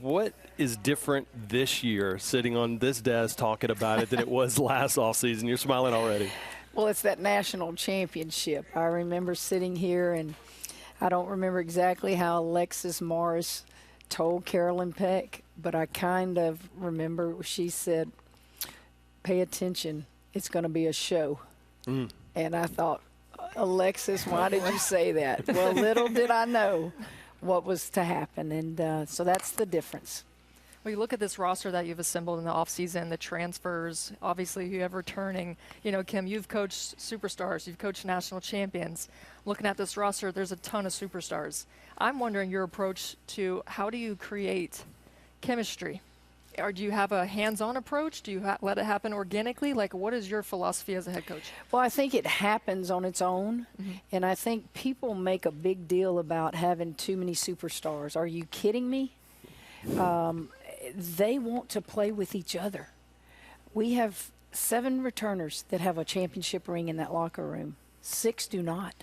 What is different this year, sitting on this desk talking about it, than it was last offseason? You're smiling already. Well, it's that national championship. I remember sitting here, and I don't remember exactly how Alexis Morris told Carolyn Peck, but I kind of remember she said, pay attention, it's going to be a show. And I thought, Alexis, why did you say that? Well, little did I know what was to happen, and so that's the difference. Well, you look at this roster that you've assembled in the offseason, the transfers, obviously you have returning. You know, Kim, you've coached superstars. You've coached national champions. Looking at this roster, there's a ton of superstars. I'm wondering your approach to how do you create chemistry? Or do you have a hands-on approach? Do you let it happen organically? Like, what is your philosophy as a head coach? Well, I think it happens on its own, and I think people make a big deal about having too many superstars. Are you kidding me? They want to play with each other. We have 7 returners that have a championship ring in that locker room. 6 do not.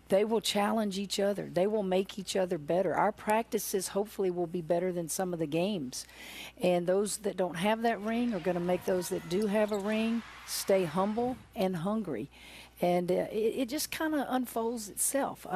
They will challenge each other. They will make each other better. Our practices hopefully will be better than some of the games. And those that don't have that ring are going to make those that do have a ring stay humble and hungry. And it just kind of unfolds itself.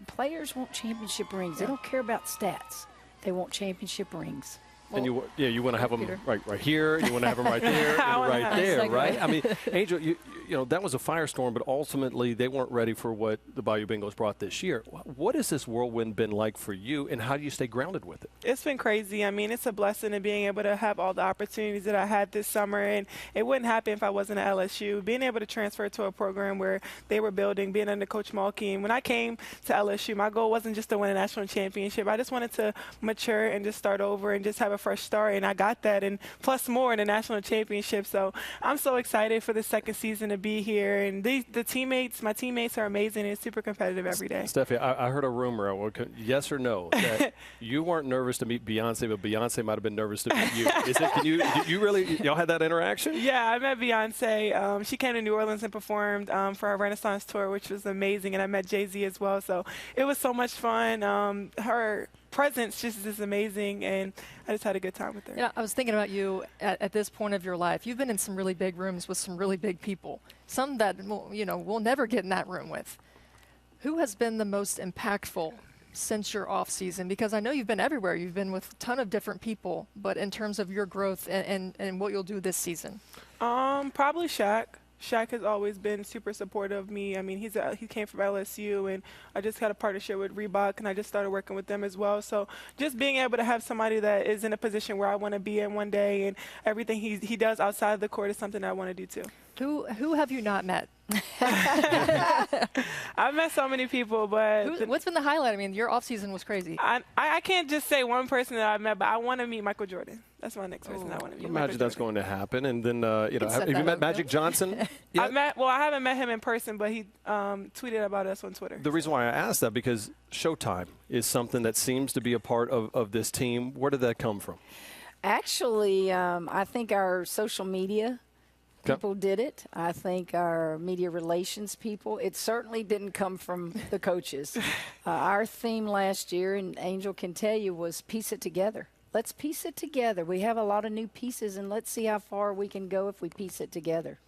Players want championship rings. They don't care about stats. They want championship rings. And you want to have them right here. You want to have them right there, and right there, right? I mean, Angel, you know that was a firestorm, but ultimately they weren't ready for what the Bayou Bengals brought this year. What has this whirlwind been like for you, and how do you stay grounded with it? It's been crazy. I mean, it's a blessing in being able to have all the opportunities that I had this summer, and it wouldn't happen if I wasn't at LSU. Being able to transfer to a program where they were building, being under Coach Mulkey, and when I came to LSU, my goal wasn't just to win a national championship. I just wanted to mature and just start over and just have a fresh start, and I got that, and plus more in the national championship. So I'm so excited for the second season to be here, and my teammates are amazing, and it's super competitive every day. Steffi, I heard a rumor, yes or no, that you weren't nervous to meet Beyonce, but Beyonce might have been nervous to meet you. Is it? Y'all had that interaction? Yeah, I met Beyonce. She came to New Orleans and performed for our Renaissance tour, which was amazing, and I met Jay-Z as well. So it was so much fun. Her presence just is amazing, and I just had a good time with her. Yeah, I was thinking about you at this point of your life. You've been in some really big rooms with some really big people, some that we'll never get in that room with. Who has been the most impactful since your off season? Because I know you've been everywhere. You've been with a ton of different people, but in terms of your growth and what you'll do this season, probably Shaq. Shaq has always been super supportive of me. I mean, he came from LSU, and I just had a partnership with Reebok, and I just started working with them as well. So just being able to have somebody that is in a position where I want to be in one day, and everything he does outside of the court is something I want to do too. Who have you not met? I've met so many people, but what's been the highlight? I mean, your off season was crazy. I can't just say one person that I've met, but I want to meet Michael Jordan. That's my next person I want to meet. Imagine that's going to happen. And then, have you met Magic Johnson? I haven't met him in person, but he tweeted about us on Twitter. The reason why I asked that, because Showtime is something that seems to be a part of this team. Where did that come from? Actually, I think our social media people did it. I think our media relations people. It certainly didn't come from the coaches. Our theme last year, and Angel can tell you, was piece it together. Let's piece it together. We have a lot of new pieces, and let's see how far we can go if we piece it together.